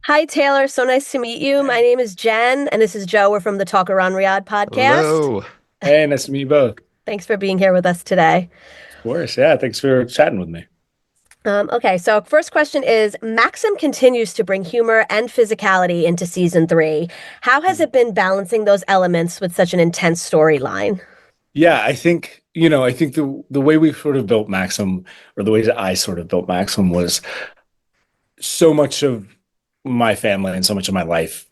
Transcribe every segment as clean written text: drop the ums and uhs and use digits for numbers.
Hi, Taylor. So nice to meet you. My name is Jen, and this is Joe. We're from the Talk Around Riyadh podcast. Hello. Hey, nice to meet you both. Thanks for being here with us today. Of course. Yeah, thanks for chatting with me. Okay, so first question is Maxim continues to bring humor and physicality into season three. How has it been balancing those elements with such an intense storyline? Yeah, I think the way we sort of built Maxim, or the way that I sort of built Maxim, was so much of my family and so much of my life,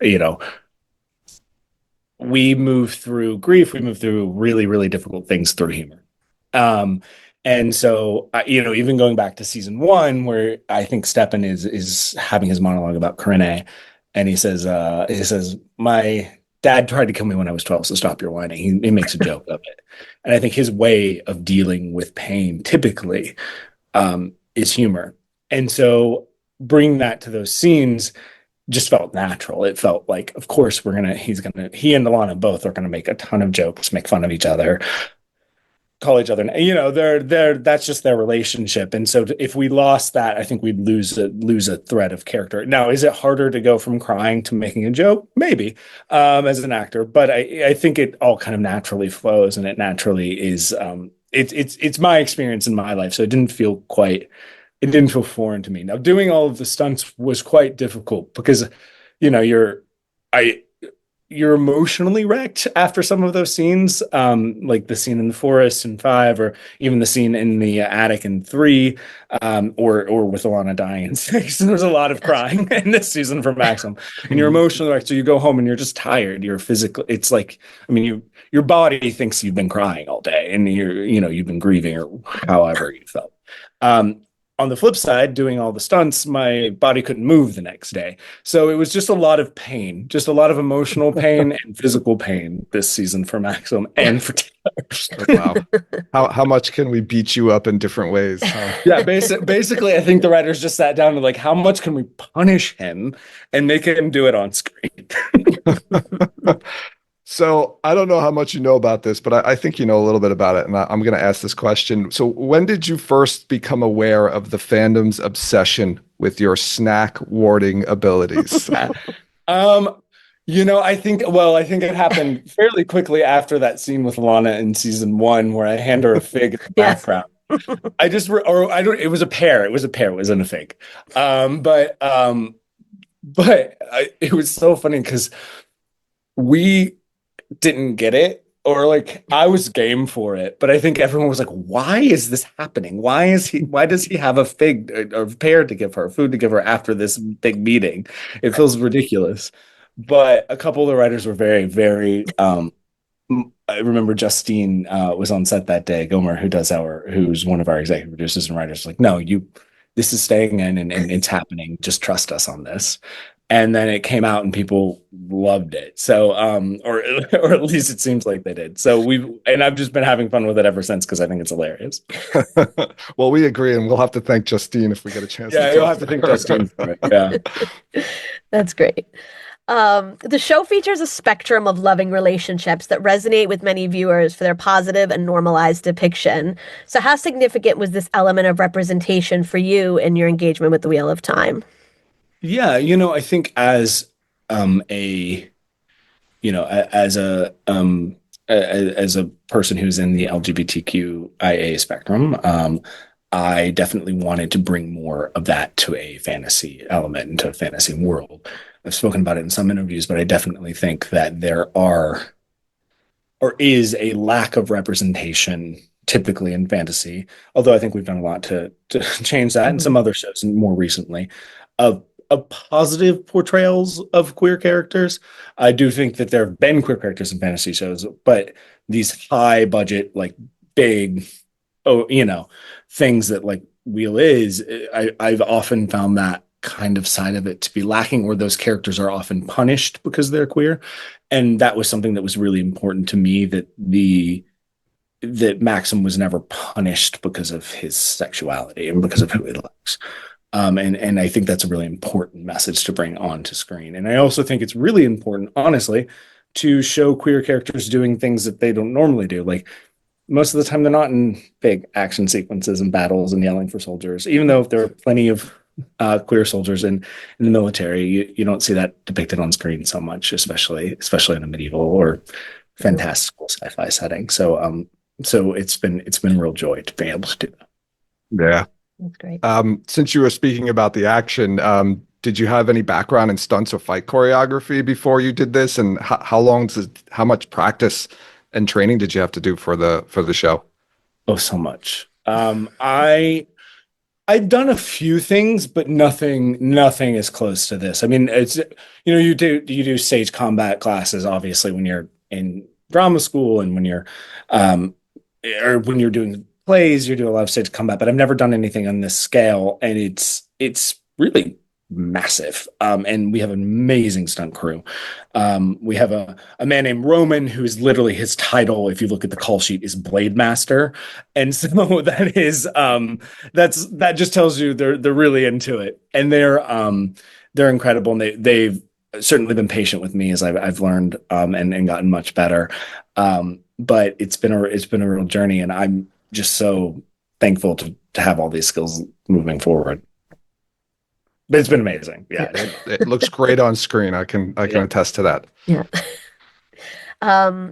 we move through grief, we move through really, really difficult things through humor. Um, and so, even going back to season one, where I think Stepan is having his monologue about Corinne, and he says, my dad tried to kill me when I was 12, so stop your whining. He makes a joke of it, and I think his way of dealing with pain typically is humor, and so bring that to those scenes just felt natural. It felt like, of course, he and Alana both are gonna make a ton of jokes, make fun of each other, call each other, that's just their relationship. And so if we lost that, I think we'd lose a thread of character. Now, is it harder to go from crying to making a joke? Maybe, as an actor, but I think it all kind of naturally flows, and it naturally is. It's my experience in my life, so it didn't feel foreign to me. Now, doing all of the stunts was quite difficult because, you know, I, you're emotionally wrecked after some of those scenes, like the scene in the forest in five, or even the scene in the attic in three, or with Alana dying in six. There's a lot of crying in this season for Maxim, and you're emotionally wrecked. So you go home and you're just tired. You're physically. It's like, I mean, your body thinks you've been crying all day, and you've been grieving, or however you felt. Um, on the flip side, doing all the stunts, my body couldn't move the next day. So it was just a lot of pain, just a lot of emotional pain and physical pain this season for Maxim and for Taylor. Wow. How much can we beat you up in different ways, huh? Yeah, basically, I think the writers just sat down and like, how much can we punish him and make him do it on screen? So I don't know how much you know about this, but I think you know a little bit about it, and I'm going to ask this question. So when did you first become aware of the fandom's obsession with your snack warding abilities? Um, I think it happened fairly quickly after that scene with Lana in season one, where I hand her a fig in the Yes. background. I just, or I don't, it was a pear. It was a pear. It wasn't a fig. Um, but, um, it was so funny because we didn't get it, or like I was game for it, but I think everyone was like, why is this happening? Why does he have a fig or pear to give her, food to give her after this big meeting? It feels ridiculous. But a couple of the writers were very, very I remember Justine was on set that day. Gomer, who's one of our executive producers and writers, like, no, this is staying in, and it's happening. Just trust us on this. And then it came out and people loved it. So, or at least it seems like they did. So and I've just been having fun with it ever since because I think it's hilarious. Well, we agree, and we'll have to thank Justine if we get a chance to Yeah, you'll talk have to to thank her. Justine for it. Yeah. That's great. The show features a spectrum of loving relationships that resonate with many viewers for their positive and normalized depiction. So, how significant was this element of representation for you in your engagement with the Wheel of Time? Yeah, I think as a as a person who's in the LGBTQIA spectrum, I definitely wanted to bring more of that to a fantasy element, into a fantasy world. I've spoken about it in some interviews, but I definitely think that there are, or is, a lack of representation typically in fantasy. Although I think we've done a lot to change that in some Mhm. other shows and more recently, of positive portrayals of queer characters. I do think that there have been queer characters in fantasy shows, but these high budget, like big, oh, things that like Wheel is, I've often found that kind of side of it to be lacking, or those characters are often punished because they're queer. And that was something that was really important to me, that Maxim was never punished because of his sexuality and because of who he likes. And I think that's a really important message to bring onto screen. And I also think it's really important, honestly, to show queer characters doing things that they don't normally do. Like, most of the time, they're not in big action sequences and battles and yelling for soldiers, even though there are plenty of queer soldiers in the military. You don't see that depicted on screen so much, especially in a medieval or Yeah, fantastical sci-fi setting. So it's been a real joy to be able to do that. Yeah. that's great. Since you were speaking about the action, did you have any background in stunts or fight choreography before you did this? And how much practice and training did you have to do for the show? Oh, so much. I've done a few things, but nothing is close to this. I mean, it's you do stage combat classes, obviously, when you're in drama school and when you're um or when you're doing plays, you do a lot of stage combat, but I've never done anything on this scale, and it's really massive. And we have an amazing stunt crew. We have a man named Roman, who is literally his title, if you look at the call sheet, is Blade Master. And so that just tells you they're really into it. And they're incredible. And they've certainly been patient with me as I've learned and gotten much better. But it's been a real journey, and I'm just so thankful to have all these skills moving forward. But it's been amazing. Yeah. Yeah. It looks great on screen. I can Yeah. attest to that. Yeah.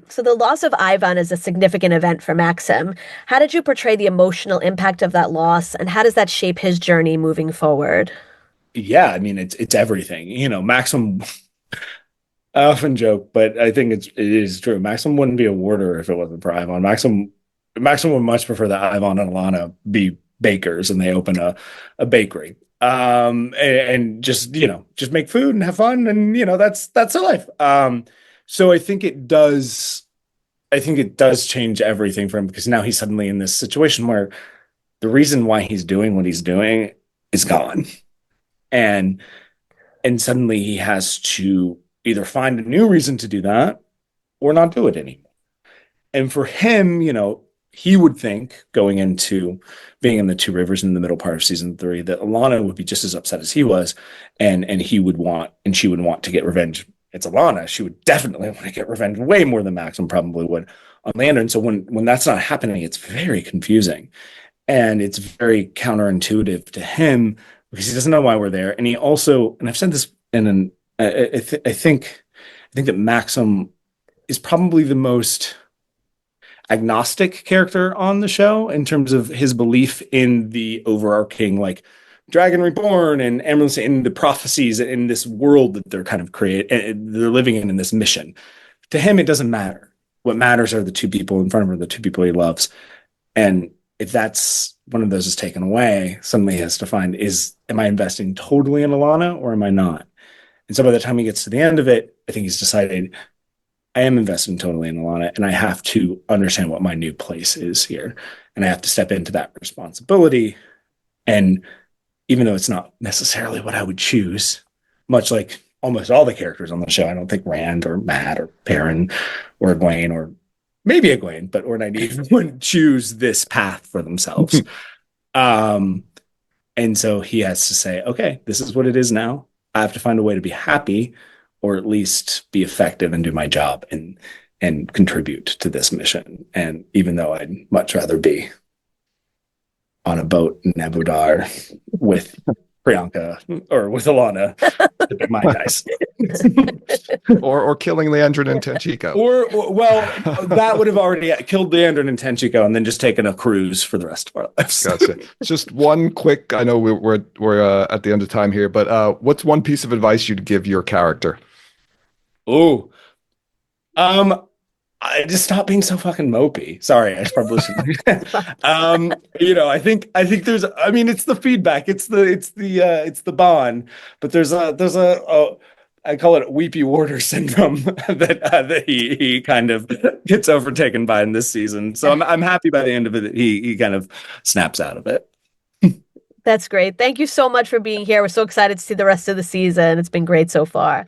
So the loss of Ihvon is a significant event for Maxim. How did you portray the emotional impact of that loss, and how does that shape his journey moving forward? Yeah, I mean it's everything. Maxim, I often joke, but I think it is true. Maxim wouldn't be a warder if it wasn't for Ihvon. Maxim would much prefer that Ihvon and Alana be bakers and they open a bakery. And just make food and have fun, and that's their life. So I think it does change everything for him, because now he's suddenly in this situation where the reason why he's doing what he's doing is gone. And suddenly he has to either find a new reason to do that or not do it anymore. And for him, he would think, going into being in the Two Rivers in the middle part of season 3, that Alana would be just as upset as he was, and she would want to get revenge. It's Alana. She would definitely want to get revenge way more than Maxim probably would on Lander. And so when that's not happening, it's very confusing. And it's very counterintuitive to him, because he doesn't know why we're there. And he also, and I've said this in an, I think that Maxim is probably the most agnostic character on the show in terms of his belief in the overarching, like, Dragon Reborn and Emerald in the prophecies in this world that they're kind of they're living in this mission. To him, it doesn't matter. What matters are the two people in front of him, the two people he loves. And if that's one of those is taken away, suddenly he has to find, am I investing totally in Alana or am I not? And so by the time he gets to the end of it, I think he's decided, I am investing totally in Alana, and I have to understand what my new place is here. And I have to step into that responsibility. And even though it's not necessarily what I would choose, much like almost all the characters on the show, I don't think Rand or Matt or Perrin or Egwene, or maybe Egwene, or Nynaeve would choose this path for themselves. Um, and so he has to say, okay, this is what it is now. I have to find a way to be happy, or at least be effective and do my job and contribute to this mission. And even though I'd much rather be on a boat in Abu Dhar with Priyanka or with Alana to pick my dice. or killing Leandrin and Tenchiko. Well, that would have already killed Leandrin and Tenchiko, and then just taken a cruise for the rest of our lives. Gotcha. Just one quick. I know we're at the end of time here, but what's one piece of advice you'd give your character? Oh, I just stop being so fucking mopey. Sorry, I probably shouldn't. I think it's the feedback, it's the bond, but there's a I call it weepy warder syndrome that he kind of gets overtaken by in this season. So I'm happy by the end of it that he kind of snaps out of it. That's great. Thank you so much for being here. We're so excited to see the rest of the season. It's been great so far.